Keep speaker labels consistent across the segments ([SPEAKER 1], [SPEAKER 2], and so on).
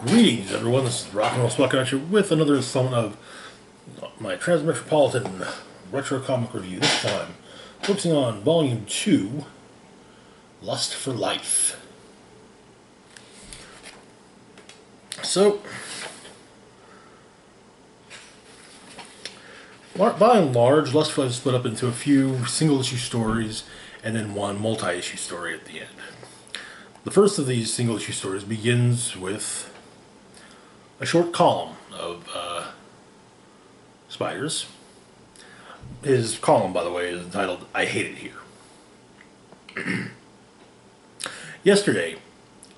[SPEAKER 1] Greetings, everyone. This is Rock and Roll Spuck at you with another installment of my Transmetropolitan retro comic review. This time, focusing on Volume 2, Lust for Life. So, by and large, Lust for Life is split up into a few single-issue stories and then one multi-issue story at the end. The first of these single-issue stories begins with a short column of Spider's. His column, by the way, is entitled, "I Hate It Here." Yesterday,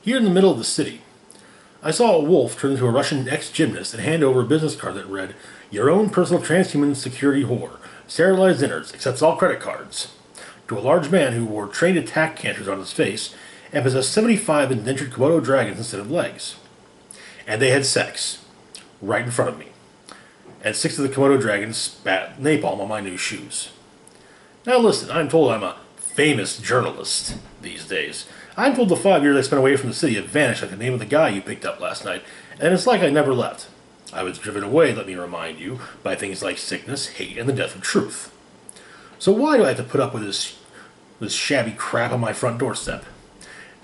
[SPEAKER 1] here in the middle of the city, I saw a wolf turn into a Russian ex-gymnast and hand over a business card that read, "Your own personal transhuman security whore. Sterilized innards, accepts all credit cards," to a large man who wore trained attack canters on his face and possessed 75 indentured Komodo dragons instead of legs. And they had sex, right in front of me. And 6 of the Komodo dragons spat napalm on my new shoes. Now listen, I'm told I'm a famous journalist these days. I'm told the 5 years I spent away from the city have vanished like the name of the guy you picked up last night, and it's like I never left. I was driven away, let me remind you, by things like sickness, hate, and the death of truth. So why do I have to put up with this shabby crap on my front doorstep?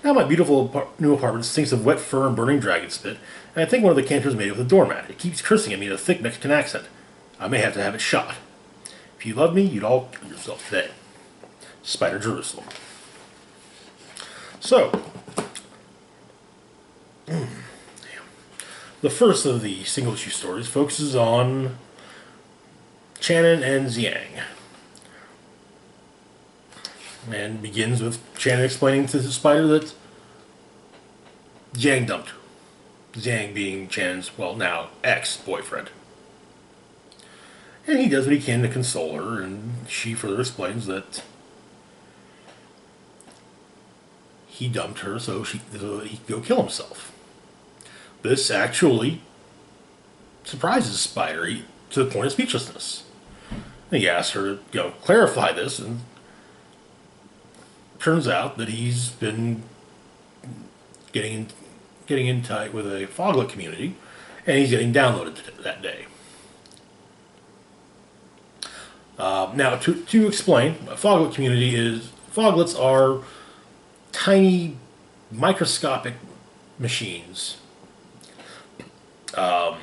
[SPEAKER 1] Now my beautiful new apartment stinks of wet fur and burning dragon spit, and I think one of the canters made it with a doormat. It keeps cursing at me in a thick Mexican accent. I may have to have it shot. If you loved me, you'd all kill yourself today. Spider Jerusalem. So, the first of the single-issue stories focuses on Shannon and Xiang, and begins with Shannon explaining to the Spider that Xiang dumped her. Xiang being Shannon's, well, now ex-boyfriend. And he does what he can to console her, and she further explains that he dumped her so he could go kill himself. This actually surprises Spider to the point of speechlessness. And he asks her to clarify this, and turns out that he's been getting in tight with a Foglet community, and he's getting downloaded that day. Now, to explain, a Foglet community is, Foglets are tiny, microscopic machines. And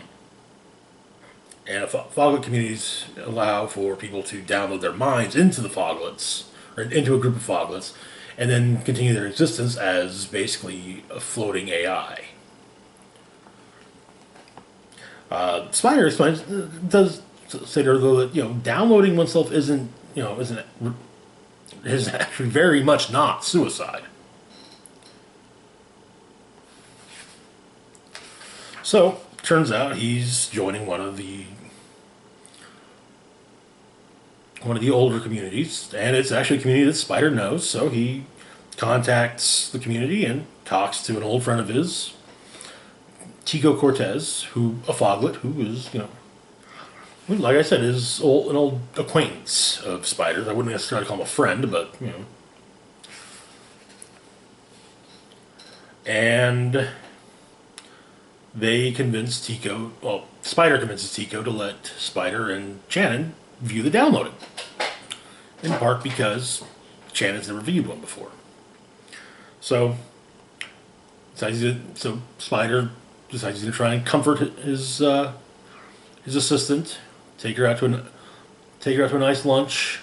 [SPEAKER 1] Foglet communities allow for people to download their minds into the Foglets, or into a group of Foglets, and then continue their existence as basically a floating AI. Spider explains, does say to her though that downloading oneself is actually very much not suicide. So turns out he's joining one of the older communities, and it's actually a community that Spider knows, so he contacts the community and talks to an old friend of his, Tico Cortez, a Foglet, who is, like I said, is an old acquaintance of Spider's. I wouldn't necessarily call him a friend, but, And they convince Spider convinces Tico to let Spider and Shannon view the downloading. In part because Shannon's never viewed one before. So Spider decides he's going to try and comfort his assistant, take her out to a nice lunch.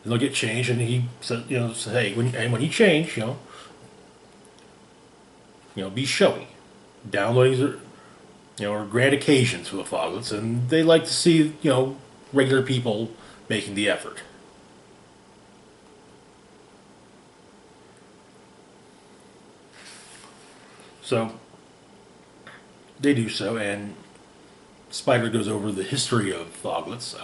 [SPEAKER 1] Then they'll get changed, and he says, hey, when you change, be showy. Downloadings are grand occasions for the Foglets, and they like to see regular people making the effort. So they do so, and Spider goes over the history of Foglets.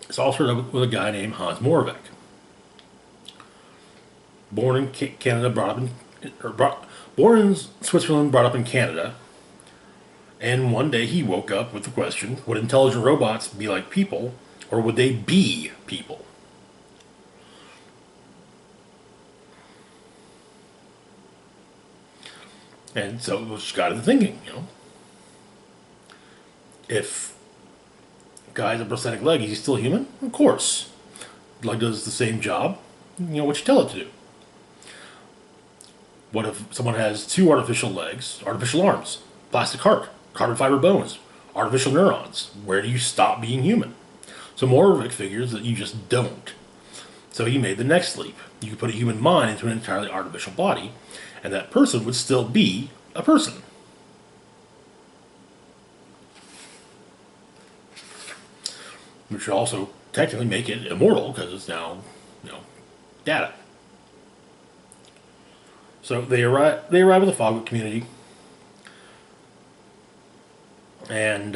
[SPEAKER 1] It's all started up with a guy named Hans Moravec. Born in Canada, born in Switzerland, brought up in Canada. And one day he woke up with the question, would intelligent robots be like people, or would they be people? And so it was got into thinking, if a guy has a prosthetic leg, is he still human? Of course. The leg does the same job, what you tell it to do. What if someone has two artificial legs, artificial arms, plastic heart, carbon fiber bones, artificial neurons? Where do you stop being human? So Moravec figures that you just don't. So he made the next leap. You could put a human mind into an entirely artificial body, and that person would still be a person. Which would also technically make it immortal, because it's now, data. So they arrive at the Foglet community, and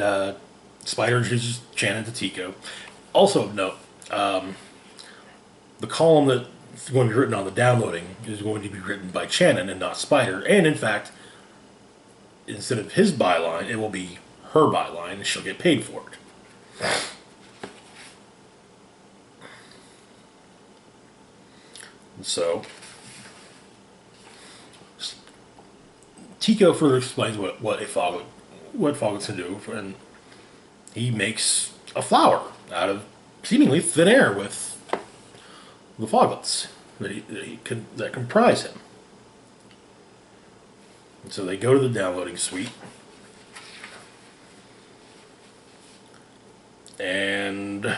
[SPEAKER 1] Spider introduces Shannon to Tico. Also of note, the column that's going to be written on the downloading is going to be written by Shannon and not Spider, and in fact, instead of his byline, it will be her byline, and she'll get paid for it. So Tico further explains what Foglets can do, and he makes a flower out of seemingly thin air with the Foglets that comprise him. And so they go to the downloading suite, and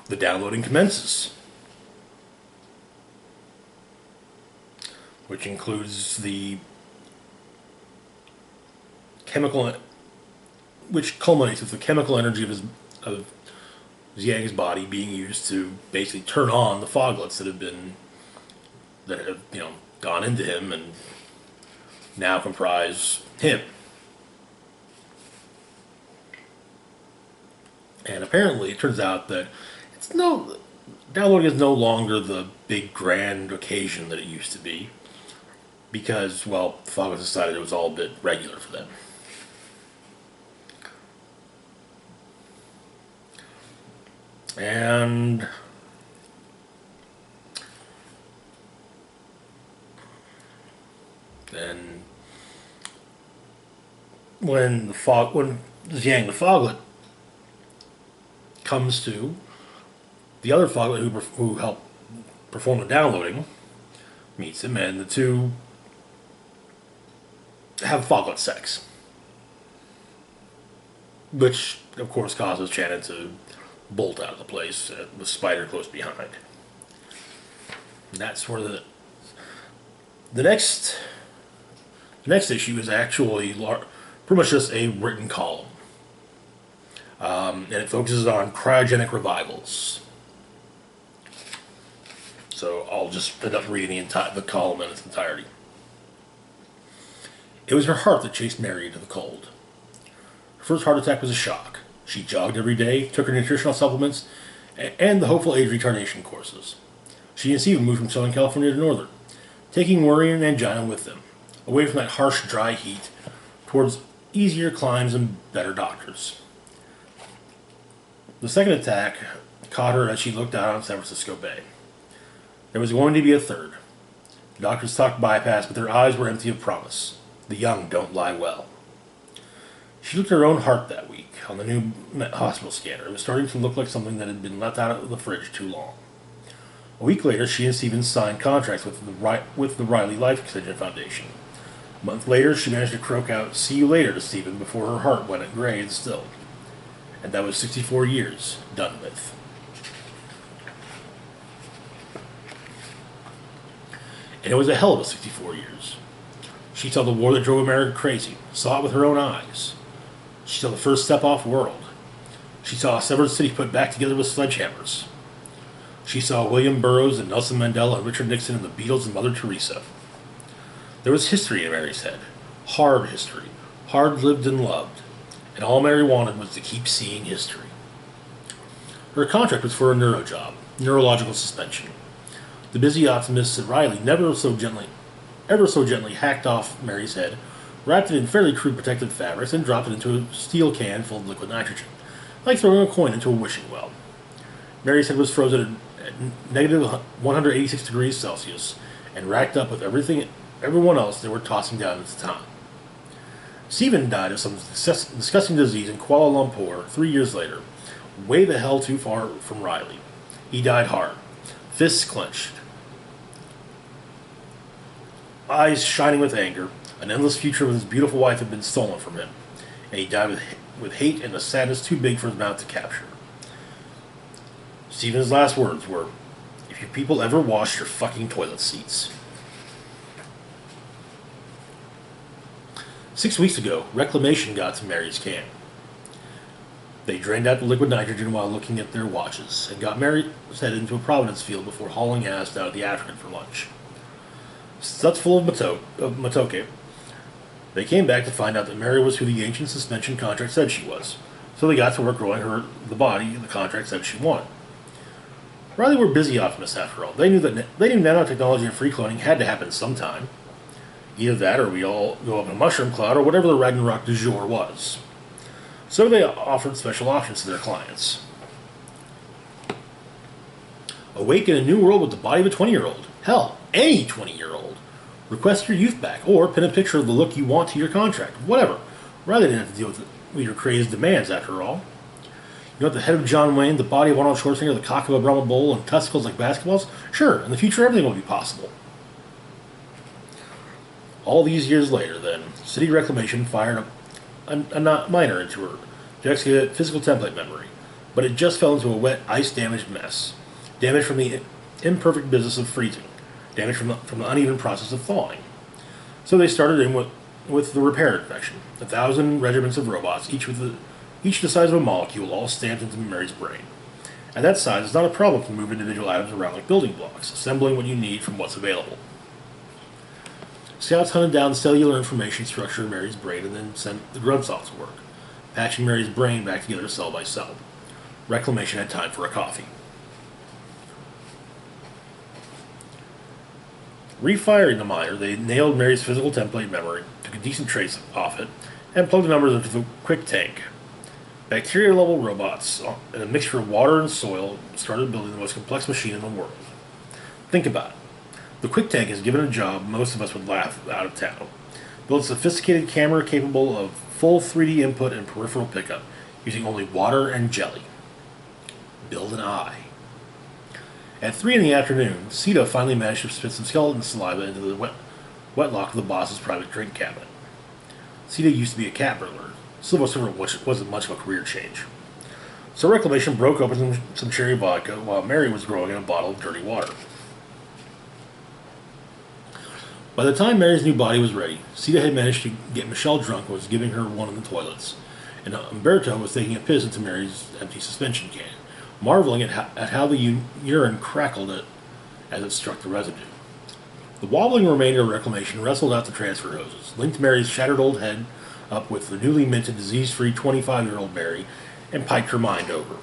[SPEAKER 1] the downloading commences, which includes which culminates with the chemical energy of Xiang's body being used to basically turn on the Foglets that have gone into him and now comprise him. And apparently, it turns out that downloading is no longer the big grand occasion that it used to be, because, well, the Foglets decided it was all a bit regular for them. And then when Xiang the Foglet comes to, the other Foglet who helped perform the downloading meets him, and the two have Foglet sex, which of course causes Shannon to bolt out of the place with Spider close behind. And that's where the next issue is actually pretty much just a written column, and it focuses on cryogenic revivals. So I'll just end up reading the column in its entirety. It was her heart that chased Mary into the cold. Her first heart attack was a shock. She jogged every day, took her nutritional supplements, and the hopeful age retardation courses. She and Stephen moved from Southern California to Northern, taking worry and angina with them, away from that harsh, dry heat, towards easier climbs and better doctors. The second attack caught her as she looked out on San Francisco Bay. There was going to be a third. The doctors talked bypass, but their eyes were empty of promise. The young don't lie well. She looked at her own heart that week on the new hospital scanner. It was starting to look like something that had been left out of the fridge too long. A week later, she and Stevens signed contracts with the Riley Life Extension Foundation. A month later, she managed to croak out, "See you later," to Stephen before her heart went at gray and still. And that was 64 years done with. And it was a hell of a 64 years. She saw the war that drove America crazy, saw it with her own eyes. She saw the first step off world. She saw a severed city put back together with sledgehammers. She saw William Burroughs and Nelson Mandela and Richard Nixon and the Beatles and Mother Teresa. There was history in Mary's head. Hard history. Hard lived and loved. And all Mary wanted was to keep seeing history. Her contract was for a neuro job, neurological suspension. The busy optimists at Riley ever so gently hacked off Mary's head, wrapped it in fairly crude protective fabrics, and dropped it into a steel can full of liquid nitrogen, like throwing a coin into a wishing well. Mary's head was frozen at negative 186 degrees Celsius, and racked up with everyone else they were tossing down at the time. Stephen died of some disgusting disease in Kuala Lumpur 3 years later, way the hell too far from Riley. He died hard, fists clenched, eyes shining with anger. An endless future with his beautiful wife had been stolen from him, and he died with hate and a sadness too big for his mouth to capture. Stephen's last words were, "If you people ever wash your fucking toilet seats." 6 weeks ago, Reclamation got to Mary's camp. They drained out the liquid nitrogen while looking at their watches, and got Mary's head into a Providence field before hauling ass down to the African for lunch. Studs full of matoke, they came back to find out that Mary was who the ancient suspension contract said she was, so they got to work growing her the body the contract said she wanted. Riley were busy optimists after all. They knew nanotechnology and free cloning had to happen sometime. Either that or we all go up in a mushroom cloud or whatever the Ragnarok du jour was. So they offered special options to their clients. Awaken a new world with the body of a 20-year-old. Hell, any 20-year-old. Request your youth back, or pin a picture of the look you want to your contract. Whatever. Riley didn't have to deal with your crazed demands, after all. You want the head of John Wayne, the body of Arnold Schwarzenegger, the cock of a Brahma bull, and testicles like basketballs? Sure, in the future everything will be possible. All these years later, then, City Reclamation fired a miner into her to excavate physical template memory, but it just fell into a wet, ice-damaged mess. Damage from the imperfect business of freezing. Damage from the uneven process of thawing. So they started in with the repair infection. 1,000 regiments of robots, each the size of a molecule, all stamped into Mary's brain. At that size, it's not a problem to move individual atoms around like building blocks, assembling what you need from what's available. Scouts hunted down cellular information structure in Mary's brain and then sent the grunts off to work, patching Mary's brain back together cell by cell. Reclamation had time for a coffee. Refiring the miner, they nailed Mary's physical template memory, took a decent trace off it, and plugged the numbers into the quick tank. Bacteria-level robots, and a mixture of water and soil, started building the most complex machine in the world. Think about it. The quick tank is given a job most of us would laugh out of town. Build a sophisticated camera capable of full 3D input and peripheral pickup, using only water and jelly. Build an eye. At 3 in the afternoon, Sita finally managed to spit some skeleton saliva into the wet lock of the boss's private drink cabinet. Sita used to be a cat burglar, civil servant wasn't much of a career change. So Reclamation broke open some cherry vodka while Mary was growing in a bottle of dirty water. By the time Mary's new body was ready, Sita had managed to get Michelle drunk and was giving her one in the toilets, and Umberto was taking a piss into Mary's empty suspension can, marveling at how the urine crackled as it struck the residue. The wobbling remainder of Reclamation wrestled out the transfer hoses, linked Mary's shattered old head up with the newly minted disease-free 25-year-old Mary, and piped her mind over.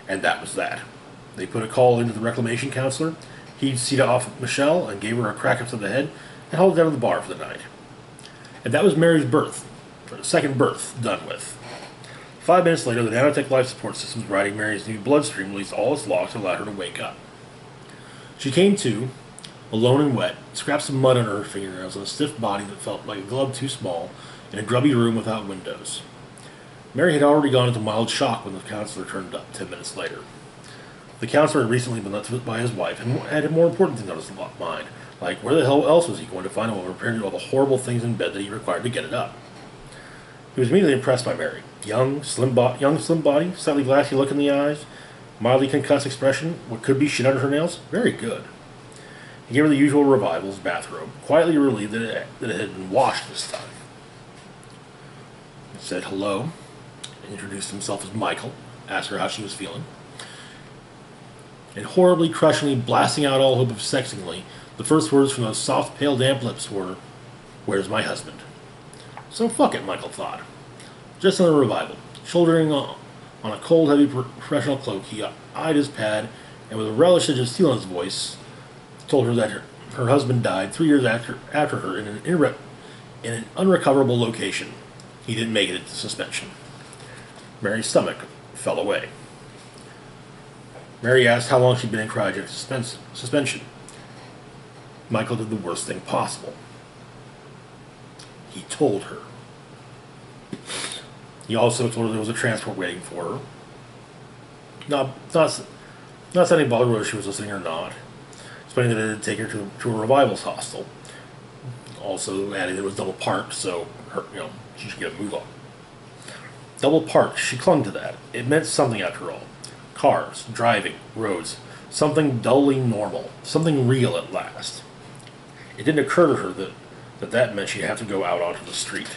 [SPEAKER 1] And that was that. They put a call into the Reclamation counselor, he'd Sita off with Michelle, and gave her a crack up to the head, and hauled down to the bar for the night. And that was Mary's second birth, done with. 5 minutes later, the nanotech life support systems riding Mary's new bloodstream released all its locks and allowed her to wake up. She came to, alone and wet, scraps of mud on her fingernails, and a stiff body that felt like a glove too small, in a grubby room without windows. Mary had already gone into mild shock when the counselor turned up 10 minutes later. The counselor had recently been left by his wife and had more important things on his mind, like where the hell else was he going to find a woman prepared to do all the horrible things in bed that he required to get it up. He was immediately impressed by Mary. Young, slim body, slightly glassy look in the eyes, mildly concussed expression, what could be shit under her nails, very good. He gave her the usual revival's bathrobe, quietly relieved that it had been washed this time. He said hello, introduced himself as Michael, asked her how she was feeling. And horribly, crushingly, blasting out all hope of sexingly, the first words from those soft, pale, damp lips were, "Where's my husband?" So fuck it, Michael thought. Just another revival. Shouldering on a cold, heavy professional cloak, he eyed his pad, and with a relish that just steel in his voice, told her that her husband died 3 years after her in an unrecoverable location. He didn't make it into suspension. Mary's stomach fell away. Mary asked how long she'd been in cryogenic suspension. Michael did the worst thing possible. He told her. He also told her there was a transport waiting for her. Not saying bother whether she was listening or not. Explaining that it would take her to a revivals hostel. Also adding that it was double parked, so she should get a move on. Double parked, she clung to that. It meant something after all. Cars, driving, roads, something dully normal, something real at last. It didn't occur to her that meant she'd have to go out onto the street.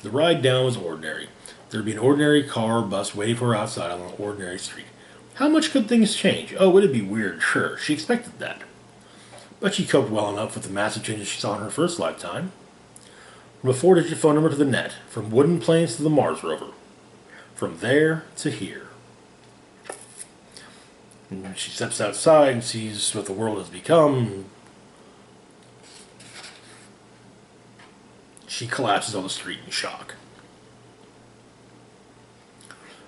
[SPEAKER 1] The ride down was ordinary. There'd be an ordinary car or bus waiting for her outside on an ordinary street. How much could things change? Oh, it'd be weird, sure. She expected that. But she coped well enough with the massive changes she saw in her first lifetime. From a 4-digit phone number to the net, from wooden planes to the Mars rover. From there to here. And she steps outside and sees what the world has become. She collapses on the street in shock.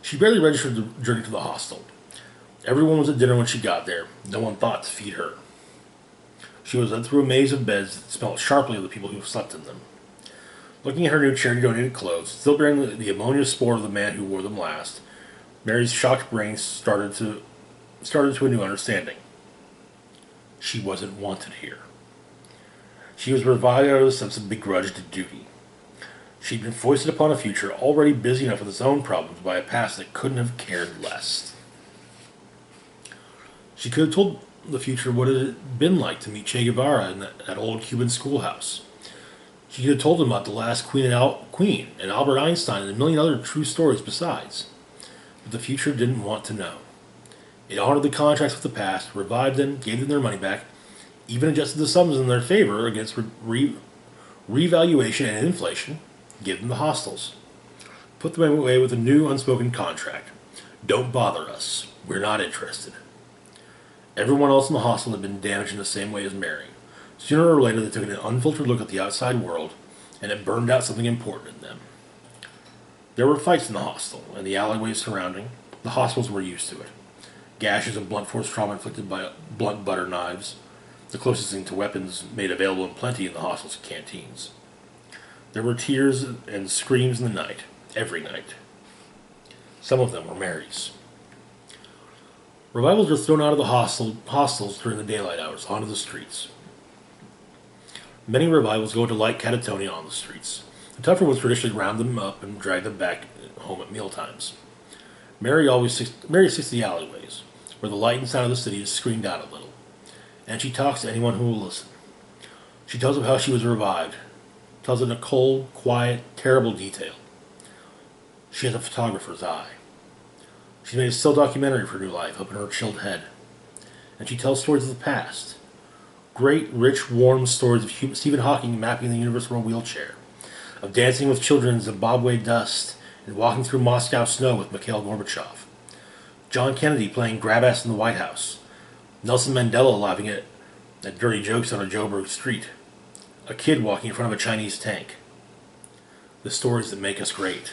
[SPEAKER 1] She barely registered the journey to the hostel. Everyone was at dinner when she got there. No one thought to feed her. She was led through a maze of beds that smelled sharply of the people who slept in them. Looking at her new charity-donated clothes, still bearing the ammonia spore of the man who wore them last, Mary's shocked brain started to a new understanding. She wasn't wanted here. She was revived out of a sense of begrudged duty. She'd been foisted upon a future already busy enough with its own problems by a past that couldn't have cared less. She could have told the future what it had been like to meet Che Guevara in that old Cuban schoolhouse. She could have told him about the last queen and Albert Einstein and a million other true stories besides. But the future didn't want to know. It honored the contracts with the past, revived them, gave them their money back, even adjusted the sums in their favor against revaluation and inflation, give them the hostels. Put them away with a new unspoken contract. Don't bother us. We're not interested. Everyone else in the hostel had been damaged in the same way as Mary. Sooner or later they took an unfiltered look at the outside world, and it burned out something important in them. There were fights in the hostel, and the alleyways surrounding. The hospitals were used to it. Gashes and blunt force trauma inflicted by blunt butter knives, the closest thing to weapons made available in plenty in the hostel's canteens. There were tears and screams in the night, every night. Some of them were Mary's. Revivals were thrown out of the hostels during the daylight hours, onto the streets. Many revivals go into light catatonia on the streets. The tougher ones traditionally round them up and drag them back home at mealtimes. Mary sits to the alleyways, where the light and sound of the city is screened out a little, and she talks to anyone who will listen. She tells of how she was revived, tells it in a cold, quiet, terrible detail. She has a photographer's eye. She's made a still documentary for her new life up in her chilled head, and she tells stories of the past. Great, rich, warm stories of Stephen Hawking mapping the universe from a wheelchair, of dancing with children in Zimbabwe dust, and walking through Moscow snow with Mikhail Gorbachev. John Kennedy playing grab-ass in the White House. Nelson Mandela laughing at dirty jokes on a Joburg street. A kid walking in front of a Chinese tank. The stories that make us great.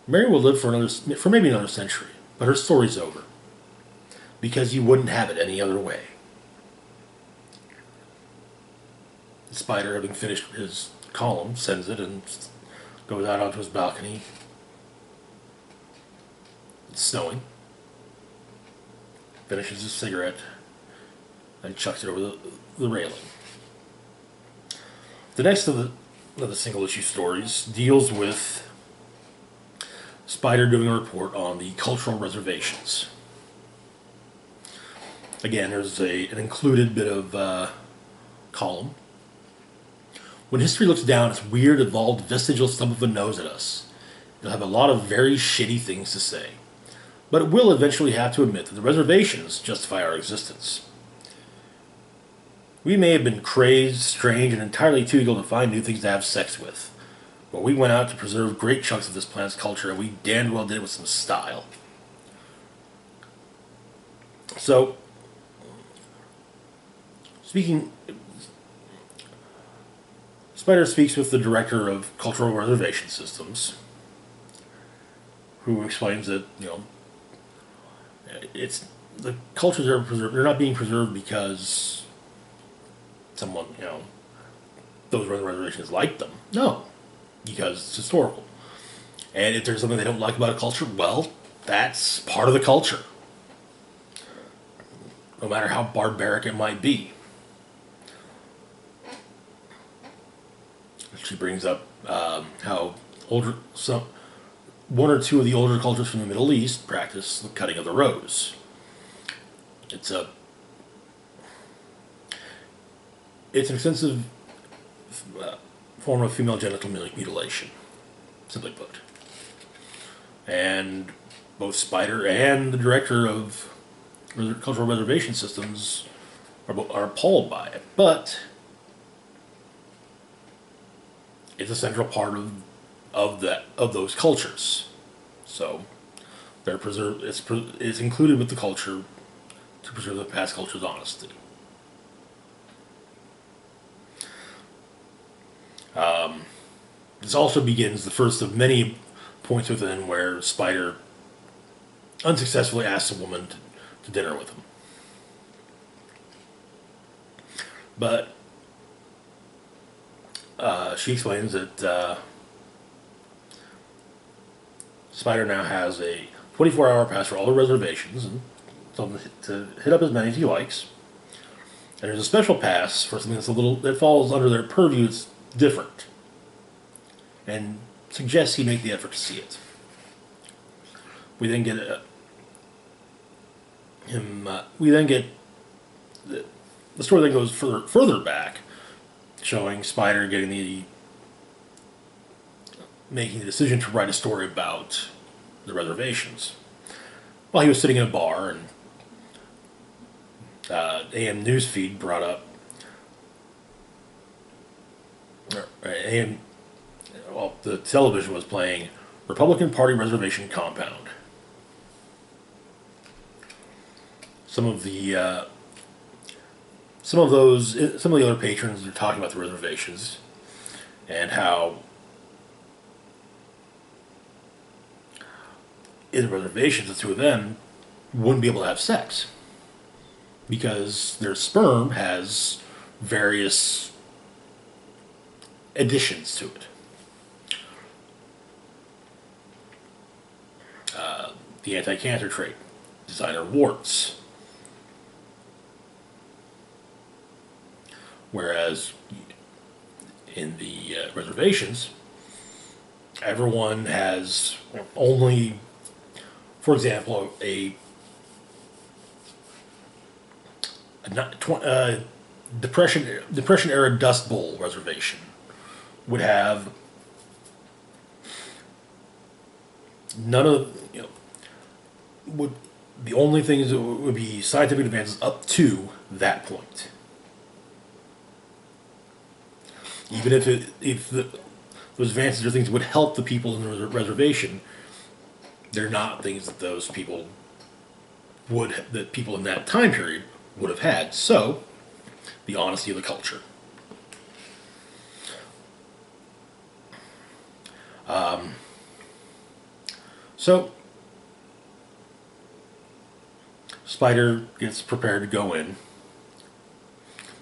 [SPEAKER 1] Mary will live for maybe another century, but her story's over. Because you wouldn't have it any other way. The spider, having finished his column, sends it and goes out onto his balcony. It's snowing. Finishes his cigarette and chucks it over the railing. The next of the single issue stories deals with Spider doing a report on the cultural reservations. Again, there's an included bit of column. When history looks down its weird, evolved, vestigial stump of a nose at us, it'll have a lot of very shitty things to say. But it will eventually have to admit that the reservations justify our existence. We may have been crazed, strange, and entirely too eager to find new things to have sex with. But we went out to preserve great chunks of this planet's culture, and we damned well did it with some style. So, Spider speaks with the director of Cultural Reservation Systems, who explains that it's the cultures are preserved. They're not being preserved because someone those on the reservations like them. No, because it's historical. And if there's something they don't like about a culture, well, that's part of the culture, no matter how barbaric it might be. She brings up how one or two of the older cultures from the Middle East practice the cutting of the rose. It's an extensive form of female genital mutilation, simply put. And both Spider and the director of cultural reservation systems are appalled by it, but it's a central part of those cultures. So they're preserved. It's included with the culture to preserve the past culture's honesty. This also begins the first of many points within where Spider unsuccessfully asks a woman to dinner with him. But she explains that Spider now has a 24-hour pass for all the reservations, and told him to hit up as many as he likes. And there's a special pass for something that falls under their purview. It's different, and suggests he make the effort to see it. We then get the story then goes further back, showing Spider making the decision to write a story about the reservations. While he was sitting in a bar, and AM Newsfeed brought up the television was playing Republican Party Reservation Compound. Some of the other patrons are talking about the reservations and how in the reservations the two of them wouldn't be able to have sex because their sperm has various additions to it. The anti-cancer trait, designer warts. Whereas in the reservations, everyone has only, for example, a Depression era Dust Bowl reservation would have none of the only things that would be scientific advances up to that point. Even if those advances are things that would help the people in the reservation, they're not things that that people in that time period would have had. So, the honesty of the culture. So, Spider gets prepared to go in,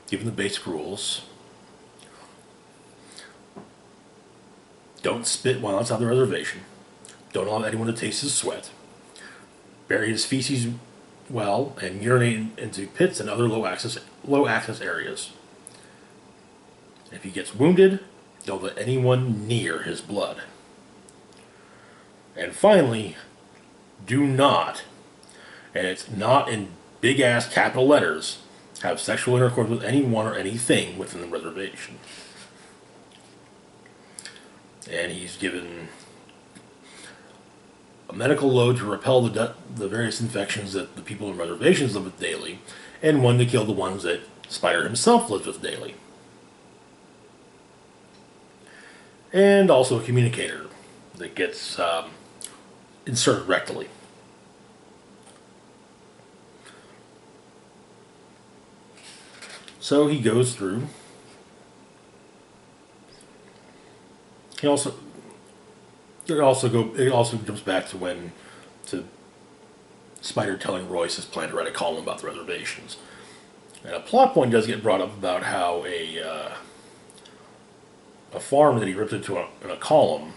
[SPEAKER 1] given the basic rules. Don't spit while outside the reservation. Don't allow anyone to taste his sweat. Bury his feces well and urinate into pits and other low access areas. If he gets wounded, don't let anyone near his blood. And finally, do not, and it's not in big ass capital letters, have sexual intercourse with anyone or anything within the reservation. And he's given a medical load to repel the various infections that the people in reservations live with daily, and one to kill the ones that Spider himself lives with daily. And also a communicator that gets inserted rectally. So he goes through. It also jumps back to Spider telling Royce his plan to write a column about the reservations. And a plot point does get brought up about how a farm that he ripped into in a column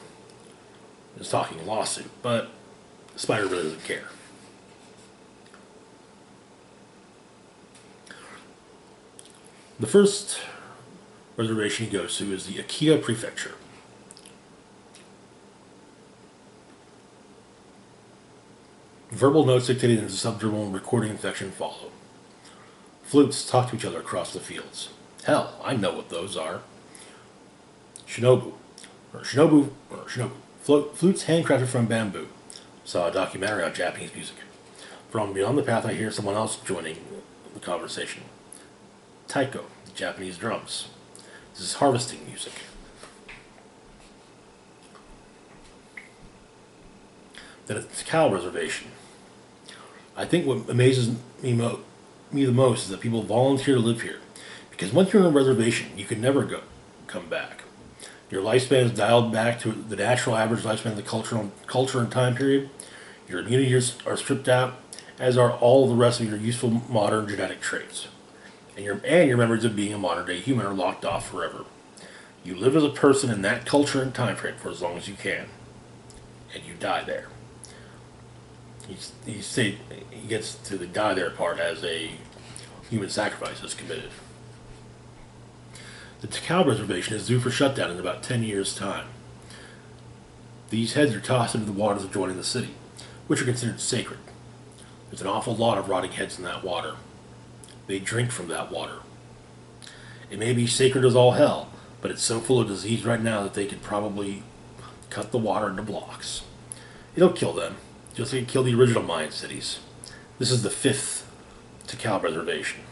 [SPEAKER 1] is talking lawsuit, but Spider really doesn't care. The first reservation he goes to is the Akita Prefecture. Verbal notes dictated into subdermal recording section follow. Flutes talk to each other across the fields. Hell, I know what those are. Shinobu. Flutes handcrafted from bamboo. Saw a documentary on Japanese music. From beyond the path I hear someone else joining the conversation. Taiko, the Japanese drums. This is harvesting music. Then at the Cow Reservation. I think what amazes me the most is that people volunteer to live here. Because once you're on a reservation, you can never come back. Your lifespan is dialed back to the natural average lifespan of the culture and time period. Your immunity years are stripped out, as are all the rest of your useful modern genetic traits. And your memories of being a modern day human are locked off forever. You live as a person in that culture and time frame for as long as you can. And you die there. He gets to the die there part as a human sacrifice is committed. The Takao Reservation is due for shutdown in about 10 years' time. These heads are tossed into the waters adjoining the city, which are considered sacred. There's an awful lot of rotting heads in that water. They drink from that water. It may be sacred as all hell, but it's so full of disease right now that they could probably cut the water into blocks. It'll kill them, just like it killed the original Mayan cities. This is the 5th Takao Reservation.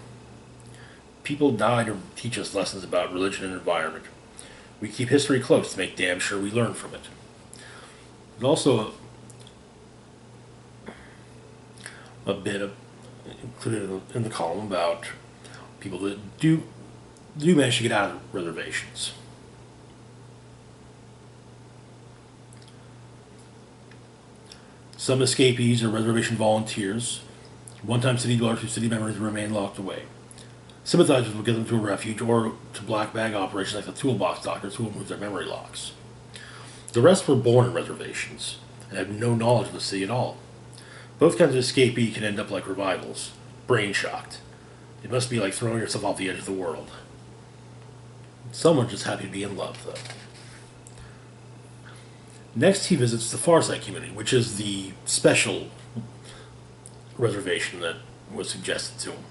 [SPEAKER 1] People die to teach us lessons about religion and environment. We keep history close to make damn sure we learn from it. There's also a bit included in the column about people that do manage to get out of reservations. Some escapees are reservation volunteers, one-time city dwellers whose city memories remain locked away. Sympathizers will get them to a refuge or to black bag operations like the toolbox doctors who will move their memory locks. The rest were born in reservations and have no knowledge of the city at all. Both kinds of escapee can end up like revivals, brain shocked. It must be like throwing yourself off the edge of the world. Someone's just happy to be in love, though. Next, he visits the Farside community, which is the special reservation that was suggested to him.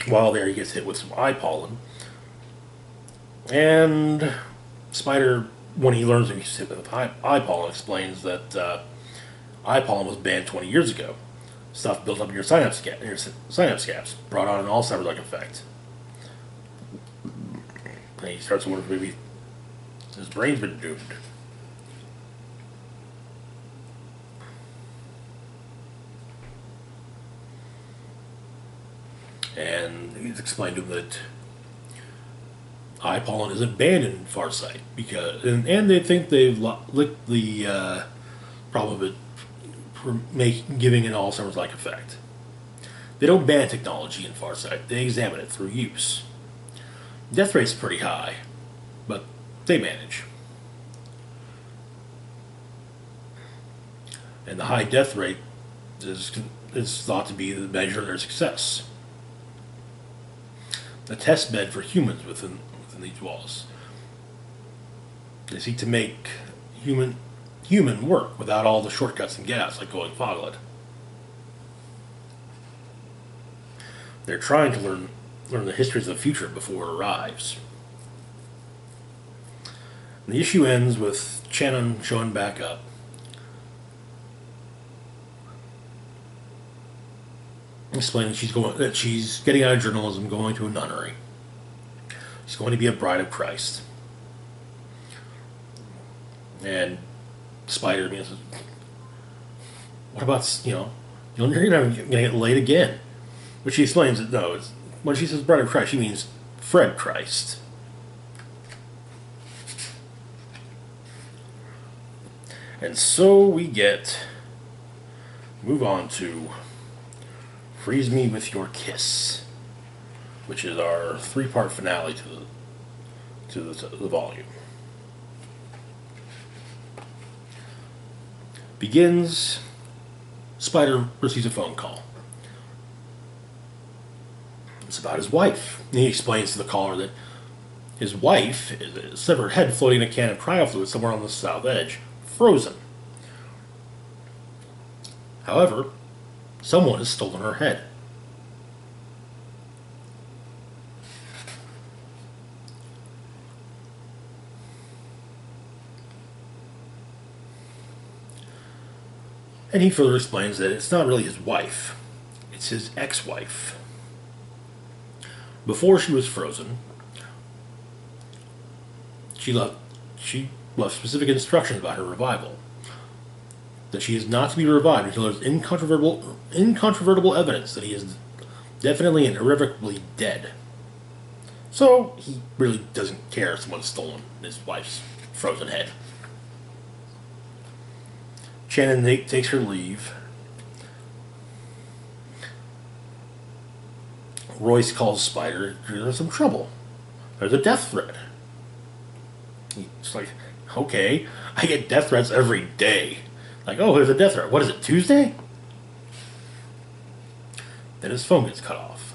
[SPEAKER 1] While there, he gets hit with some eye pollen. And Spider, when he learns that he's hit with eye pollen, explains that eye pollen was banned 20 years ago. Stuff built up in your synapse gaps, brought on an Alzheimer's-like effect. And he starts to wonder if maybe his brain's been doomed. And he's explained to him that eye pollen isn't banned in Farsight because, and they think they've licked the problem of it for giving an Alzheimer's-like effect. They don't ban technology in Farsight; they examine it through use. Death rate's pretty high, but they manage. And the high death rate is thought to be the measure of their success. A test bed for humans within these walls. They seek to make human work without all the shortcuts and get-outs like going foglet. They're trying to learn the histories of the future before it arrives. And the issue ends with Shannon showing back up. Explaining that she's getting out of journalism, going to a nunnery. She's going to be a bride of Christ. And Spider says, "What about you're never going to get laid again?" But she explains that no, when she says bride of Christ, she means Fred Christ. And so we move on to Freeze Me With Your Kiss, which is our three-part finale to the volume. Begins, Spider receives a phone call. It's about his wife. And he explains to the caller that his wife is a severed head floating in a can of cryofluid somewhere on the south edge, frozen. However, someone has stolen her head. And he further explains that it's not really his wife, it's his ex-wife. Before she was frozen, she left specific instructions about her revival. That she is not to be revived until there's incontrovertible evidence that he is definitely and irrevocably dead. So he really doesn't care if someone's stolen his wife's frozen head. Shannon takes her leave. Royce calls Spider. There's some trouble. There's a death threat. He's like, okay, I get death threats every day. Like, oh, there's a death threat. What is it, Tuesday? Then his phone gets cut off.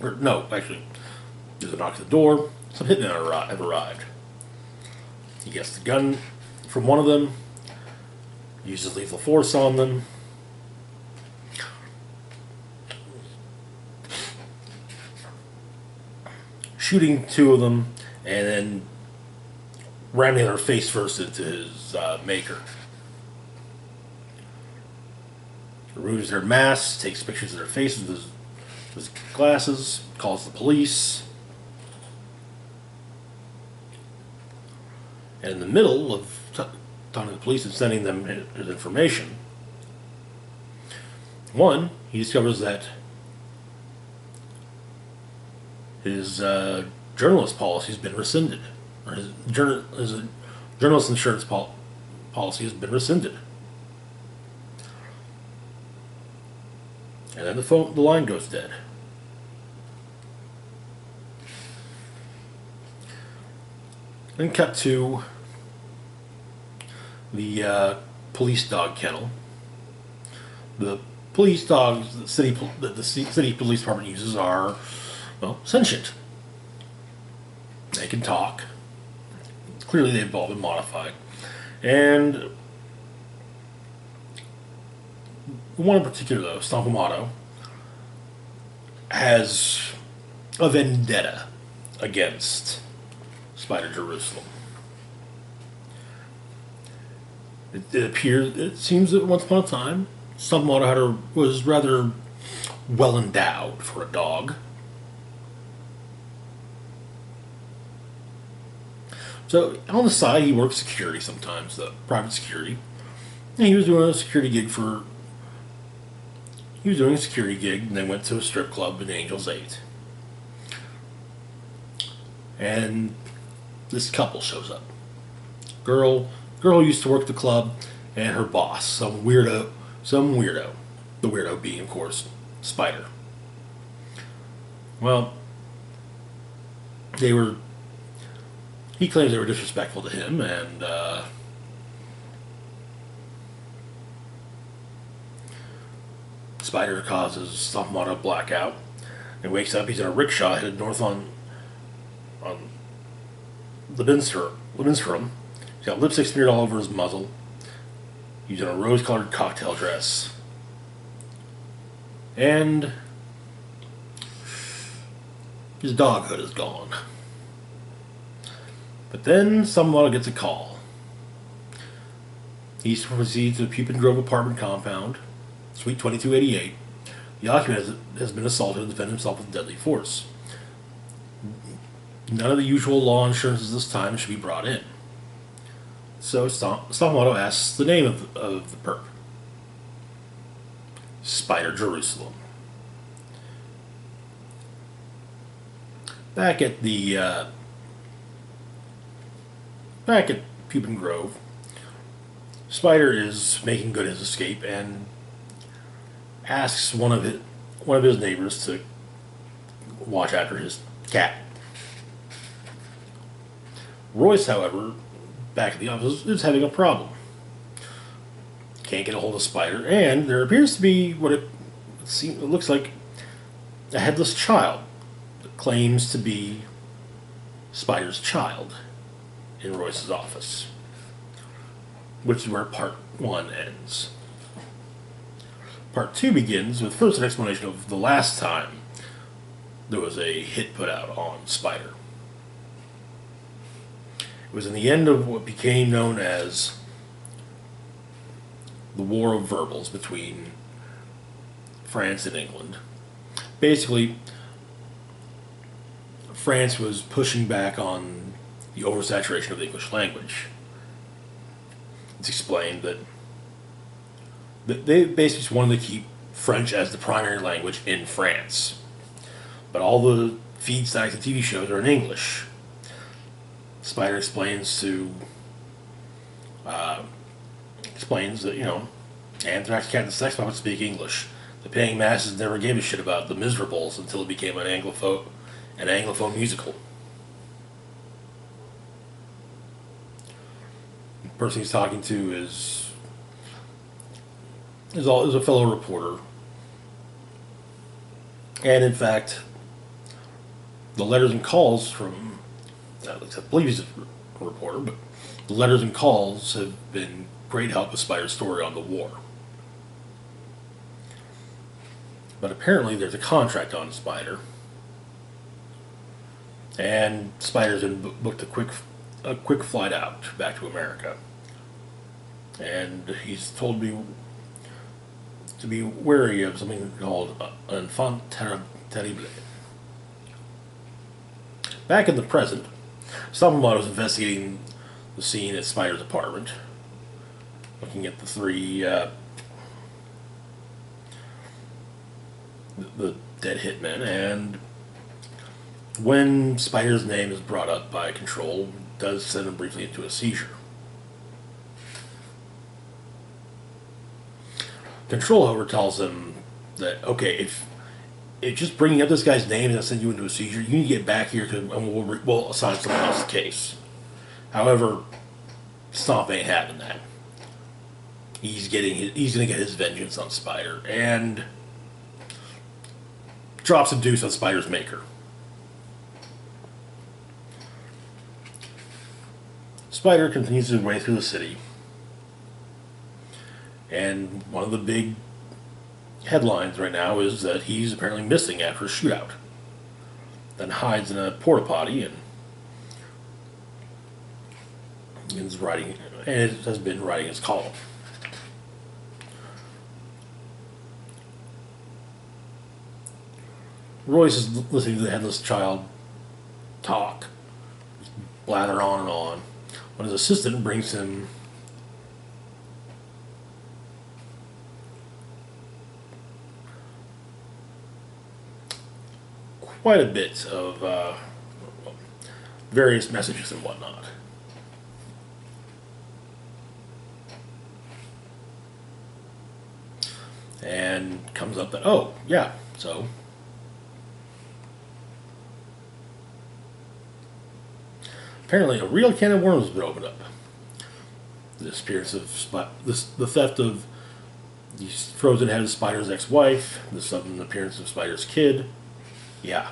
[SPEAKER 1] Or, no, actually, there's a knock at the door. Some hitmen have arrived. He gets the gun from one of them, uses lethal force on them. Shooting two of them, and then ramming their face first into his maker. Removes their masks, takes pictures of their faces with his glasses, calls the police. And in the middle of talking to the police and sending them his information, he discovers that his journalist policy has been rescinded. Or his journalist insurance policy has been rescinded. And then the line goes dead. Then cut to the police dog kennel. The police dogs that the city police department uses are, well, sentient. They can talk. Clearly they've all been modified. And one in particular, though, Stompamato, has a vendetta against Spider Jerusalem. It seems that once upon a time, Stompamato was rather well endowed for a dog. So on the side, he works security sometimes, the private security. And he was doing a security gig and then went to a strip club in Angel's 8. And this couple shows up. Girl used to work the club, and her boss, some weirdo. The weirdo being, of course, Spider. Well, he claims they were disrespectful to him, and Spider causes Stompamato blackout, and wakes up. He's in a rickshaw headed north on Levinstrom. He's got lipstick smeared all over his muzzle. He's in a rose-colored cocktail dress. And his dog hood is gone. But then Stompamato gets a call. He proceeds to the Pupin Grove apartment compound, Suite 2288. The occupant has been assaulted and defended himself with deadly force. None of the usual law insurances this time should be brought in. So Stompamato asks the name of the perp. Spider Jerusalem. Back at the Back at Pupin Grove, Spider is making good his escape and asks one of his neighbors to watch after his cat. Royce, however, back at the office, is having a problem. Can't get a hold of Spider, and there appears to be it looks like a headless child that claims to be Spider's child in Royce's office, which is where part 1 ends. Part 2 begins with first an explanation of the last time there was a hit put out on Spider. It was in the end of what became known as the War of Verbals between France and England. Basically, France was pushing back on the oversaturation of the English language. It's explained that they basically just wanted to keep French as the primary language in France. But all the feed sites and TV shows are in English. Spider explains that, Anthrax, Cat, and Sex Puppets speak English. The paying masses never gave a shit about the Miserables until it became an Anglophone musical. The person he's talking to is a fellow reporter. And in fact, the letters and calls from, I believe he's a reporter, but the letters and calls have been great help with Spider's story on the war. But apparently there's a contract on Spider, and Spider's been booked a quick flight out back to America. And he's told me to be wary of something called enfant terrible. Back in the present, Stoppelmoto is investigating the scene at Spider's apartment, looking at the three the dead hitmen, and when Spider's name is brought up by Control, does send him briefly into a seizure. Control, however, tells him that, okay, if just bringing up this guy's name is going to send you into a seizure, you need to get back here and we'll assign someone else the case. However, Stomp ain't having that. He's going to get his vengeance on Spider, and drops a deuce on Spider's maker. Spider continues his way through the city, and one of the big headlines right now is that he's apparently missing after a shootout. Then hides in a porta potty and has been writing his column. Royce is listening to the headless child talk, blather on and on, when his assistant brings him quite a bit of various messages and whatnot. And comes up that, oh, yeah, so apparently a real can of worms has been opened up. The disappearance of the theft of the frozen head of Spider's ex-wife, the sudden appearance of Spider's kid. Yeah.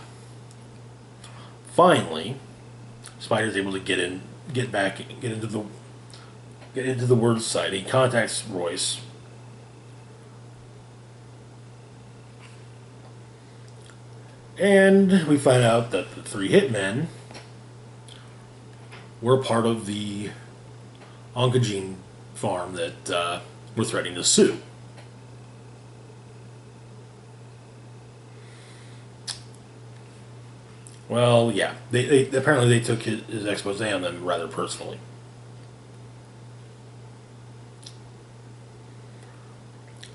[SPEAKER 1] Finally, Spider's able to get into the word site. He contacts Royce. And we find out that the three hitmen were part of the oncogene farm that were threatening to sue. Well, yeah, they apparently they took his expose on them rather personally.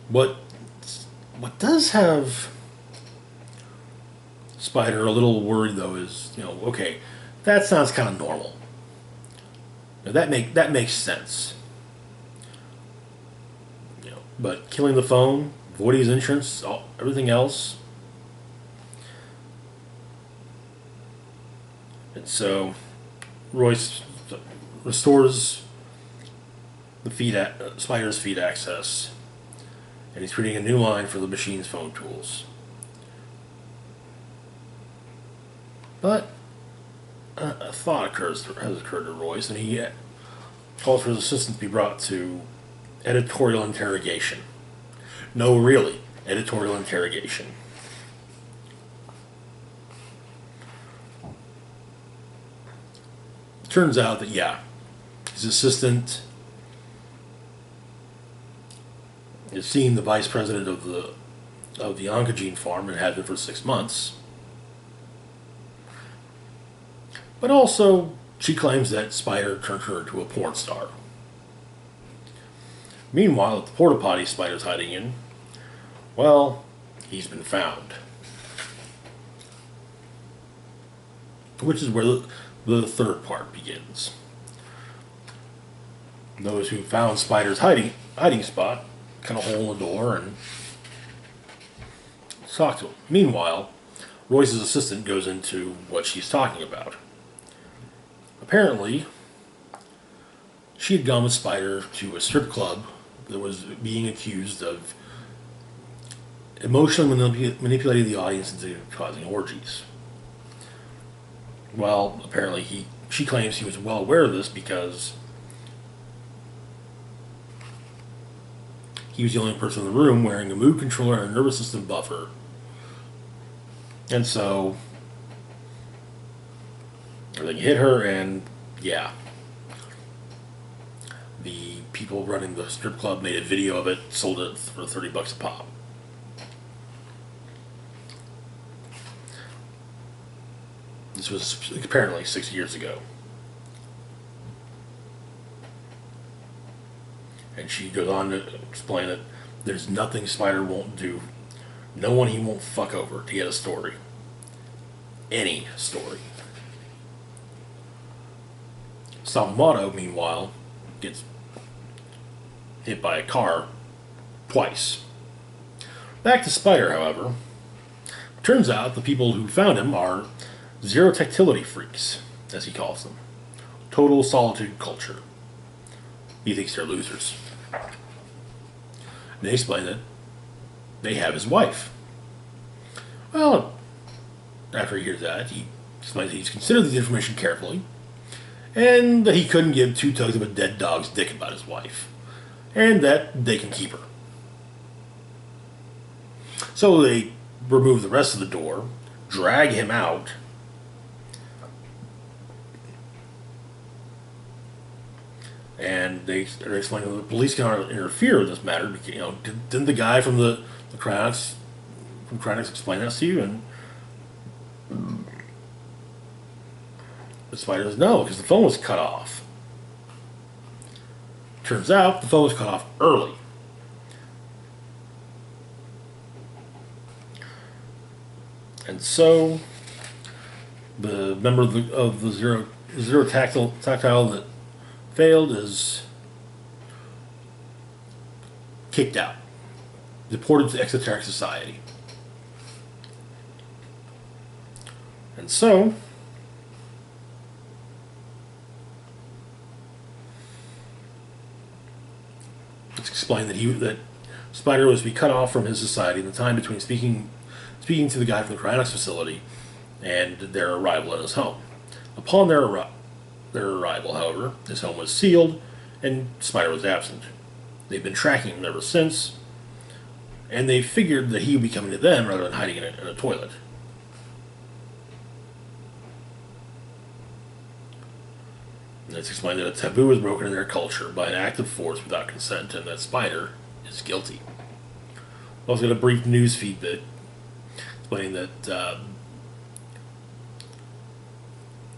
[SPEAKER 1] What does have Spider a little worried, though, is, okay, that sounds kind of normal. Now that makes sense. But killing the phone, voiding his insurance, everything else. And so Royce restores the Spider's feed access, and he's creating a new line for the machine's phone tools. But a thought has occurred to Royce, and he calls for his assistant to be brought to editorial interrogation. No, really, editorial interrogation. Turns out that, yeah, his assistant is seeing the vice president of the oncogene farm and had been for 6 months. But also, she claims that Spider turned her into a porn star. Meanwhile, at the porta potty Spider's hiding in, well, he's been found. Which is where the third part begins. Those who found Spider's hiding spot cut a hole in the door and talk to him. Meanwhile, Royce's assistant goes into what she's talking about. Apparently, she had gone with Spider to a strip club that was being accused of emotionally manipulating the audience into causing orgies. Well, apparently she claims he was well aware of this because he was the only person in the room wearing a mood controller and a nervous system buffer. And so everything hit her, and yeah, the people running the strip club made a video of it, sold it for $30 a pop. This was apparently 6 years ago. And she goes on to explain that there's nothing Spider won't do, no one he won't fuck over to get a story. Any story. Salmato, meanwhile, gets hit by a car twice. Back to Spider, however. Turns out the people who found him are zero-tactility freaks, as he calls them. Total solitude culture. He thinks they're losers. They explain that they have his wife. Well, after he hears that, he explains that he's considered the information carefully, and that he couldn't give two tugs of a dead dog's dick about his wife, and that they can keep her. So they remove the rest of the door, drag him out, and they explain that the police cannot interfere with this matter. Didn't the guy from the Cryonics explain that to you? And the Spider says no, because the phone was cut off. Turns out the phone was cut off early. And so the member of the zero tactile that failed is kicked out, deported to exoteric society. And so it's explained that Spider was to be cut off from his society in the time between speaking to the guy from the Cryonics facility and their arrival at his home. Upon their arrival, however, his home was sealed and Spider was absent. They've been tracking him ever since, and they figured that he would be coming to them rather than hiding in a toilet. And it's explained that a taboo is broken in their culture by an act of force without consent, and that Spider is guilty. We also got a brief news feed bit explaining that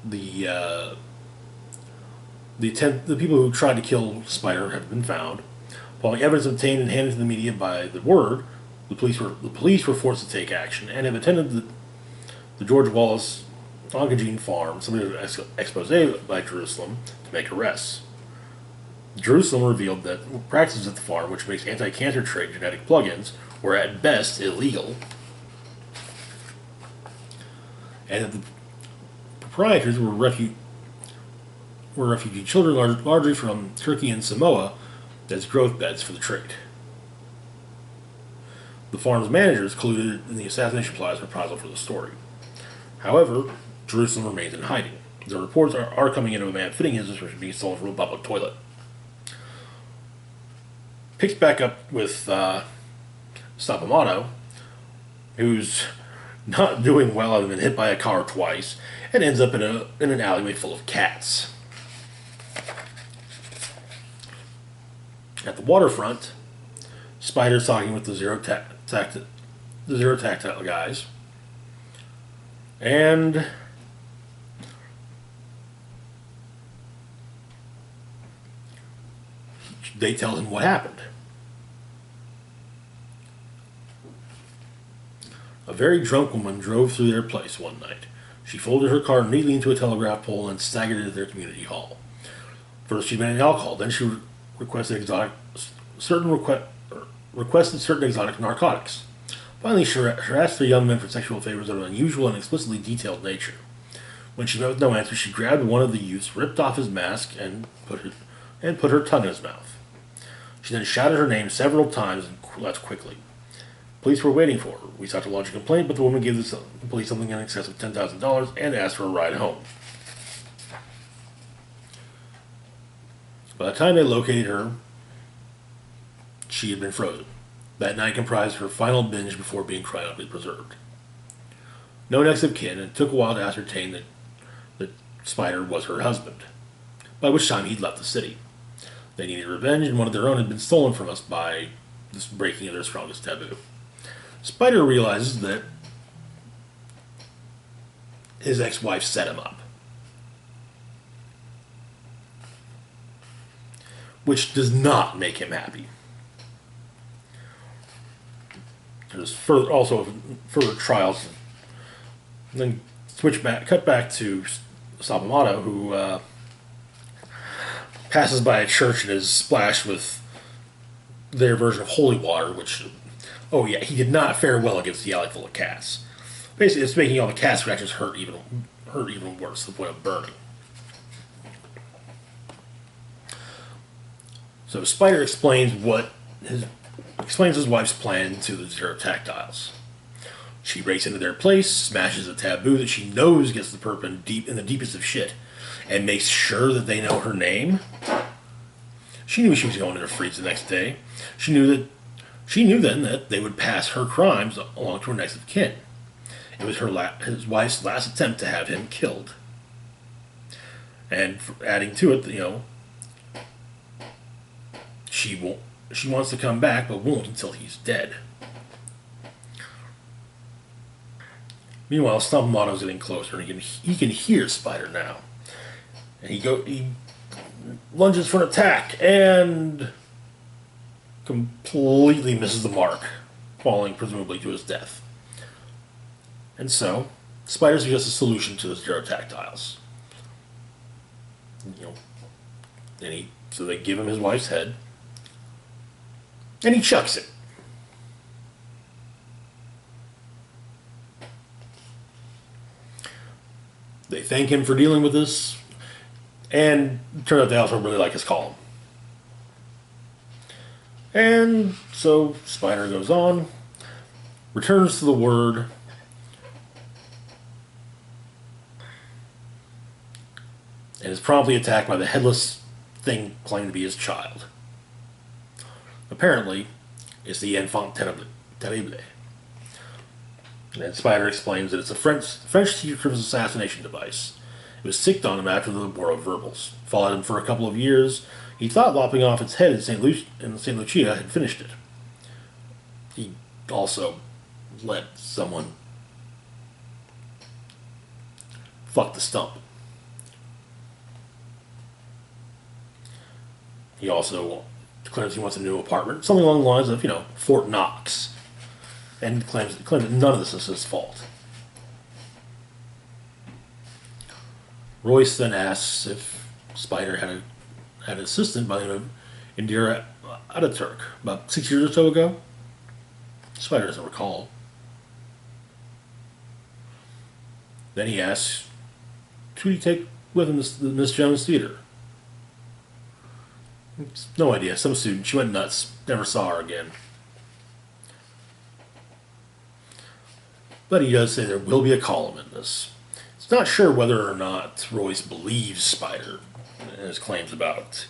[SPEAKER 1] the people who tried to kill Spider have been found. Following evidence obtained and handed to the media by the Word, the police were forced to take action and have attended the George Wallace Oncogene Farm, submitted an expose by Jerusalem to make arrests. Jerusalem revealed that practices at the farm, which makes anti-cancer trait genetic plugins, were at best illegal, and that the proprietors were refugee children, largely from Turkey and Samoa, as growth beds for the trait. The farm's managers colluded in the assassination plot as reprisal for the story. However, Jerusalem remains in hiding. The reports are coming in of a man fitting his description being stolen from a public toilet. Picks back up with Sapamato, who's not doing well, having been hit by a car twice, and ends up in an alleyway full of cats. At the waterfront, Spider's talking with the zero tactile guys, and they tell him what happened. A very drunk woman drove through their place one night. She folded her car neatly into a telegraph pole and staggered into their community hall. First she demanded alcohol, then she requested certain exotic narcotics. Finally, she harassed the young men for sexual favors of an unusual and explicitly detailed nature. When she met with no answer, she grabbed one of the youths, ripped off his mask, and put her tongue in his mouth. She then shouted her name several times and left quickly. Police were waiting for her. We sought to lodge a complaint, but the woman gave the police something in excess of $10,000 and asked for a ride home. By the time they located her, she had been frozen. That night comprised her final binge before being cryogenically preserved. No next of kin, and it took a while to ascertain that Spider was her husband, by which time he'd left the city. They needed revenge, and one of their own had been stolen from us by this breaking of their strongest taboo. Spider realizes that his ex-wife set him up, which does not make him happy. There's further trials. And then cut back to Sapamato, who passes by a church and is splashed with their version of holy water, which, oh yeah, he did not fare well against the alley full of cats. Basically, it's making all the cat scratches hurt even worse, to the point of burning. So Spider explains his wife's plan to the zero tactiles. She breaks into their place, smashes a taboo that she knows gets the perp in the deepest of shit, and makes sure that they know her name. She knew she was going to freeze the next day. She knew then that they would pass her crimes along to her next of kin. It was his wife's last attempt to have him killed. And adding to it, she wants to come back, but won't until he's dead. Meanwhile, Stumpamato's getting closer, and he can hear Spider now. And he lunges for an attack, and completely misses the mark, falling presumably to his death. And so, Spider suggests a solution to the zero tactiles. So they give him his wife's head, and he chucks it. They thank him for dealing with this, and it turns out they also really like his column. And so Spider goes on, returns to the Word, and is promptly attacked by the headless thing claiming to be his child. Apparently, it's the enfant terrible. And Spider explains that it's a French secret assassination device. It was sicked on him after the War of Verbals. Followed him for a couple of years. He thought lopping off its head in St. Lucia had finished it. He also let someone fuck the stump. He also declares he wants a new apartment, something along the lines of, Fort Knox. And claims that none of this is his fault. Royce then asks if Spider had an assistant by the name of Indira Ataturk about 6 years or so ago. Spider doesn't recall. Then he asks, who did he take with him to Miss Jones Theater? No idea. Some student. She went nuts. Never saw her again. But he does say there will be a column in this. It's not sure whether or not Royce believes Spider and his claims about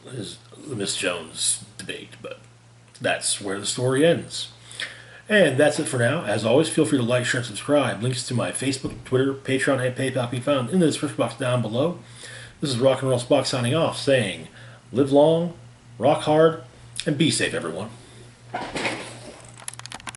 [SPEAKER 1] the Miss Jones debate, but that's where the story ends. And that's it for now. As always, feel free to like, share, and subscribe. Links to my Facebook, Twitter, Patreon, and PayPal can be found in the description box down below. This is Rock and Roll Spock signing off, saying, live long, rock hard, and be safe, everyone.